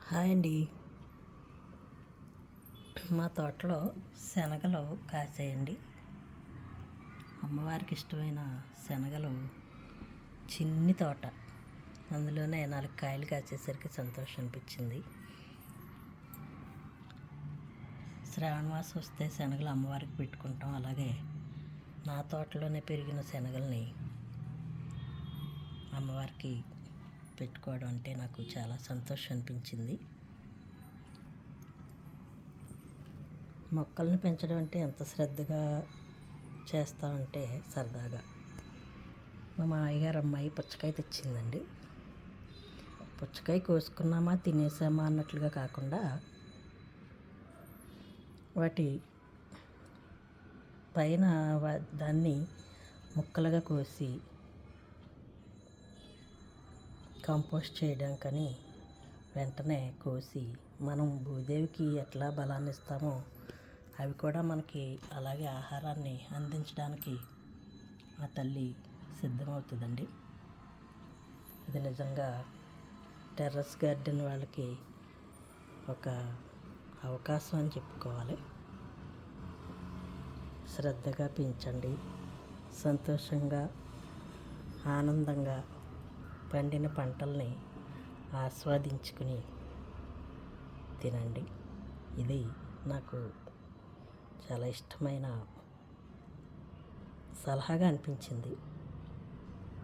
Hi అండి. మా తోటలో శనగలు కాసాయండి. అమ్మవారికి ఇష్టమైన శనగలు, చిన్ని తోట, అందులోనే 4 కాయలు కాసేసరికి సంతోషం అనిపించింది. శ్రావణ మాసం వస్తే శనగలు అమ్మవారికి పెట్టుకుంటాం. అలాగే నా తోటలోనే పెరిగిన శనగల్ని అమ్మవారికి పెట్టుకోవడం అంటే నాకు చాలా సంతోషం అనిపించింది. మొక్కల్ని పెంచడం అంటే ఎంత శ్రద్ధగా చేస్తామంటే సరదాగా. మా మామయ్యగారు అమ్మాయి పుచ్చకాయ తెచ్చిందండి. పుచ్చకాయ కోసుకున్నామా తినేసామా అన్నట్లుగా కాకుండా వాటి పైన దాన్ని ముక్కలుగా కోసి కంపోస్ట్ చేయడానికని వెంటనే కోసి మనం భూదేవికి ఎట్లా బలాన్ని ఇస్తామో అవి కూడా మనకి అలాగే ఆహారాన్ని అందించడానికి ఆ తల్లి సిద్ధమవుతుందండి. ఇది నిజంగా టెర్రస్ గార్డెన్ వాళ్ళకి ఒక అవకాశం అని చెప్పుకోవాలి. శ్రద్ధగా పెంచండి, సంతోషంగా ఆనందంగా పండిన పంటల్ని ఆస్వాదించుకుని తినండి. ఇది నాకు చాలా ఇష్టమైన సలహాగా అనిపించింది.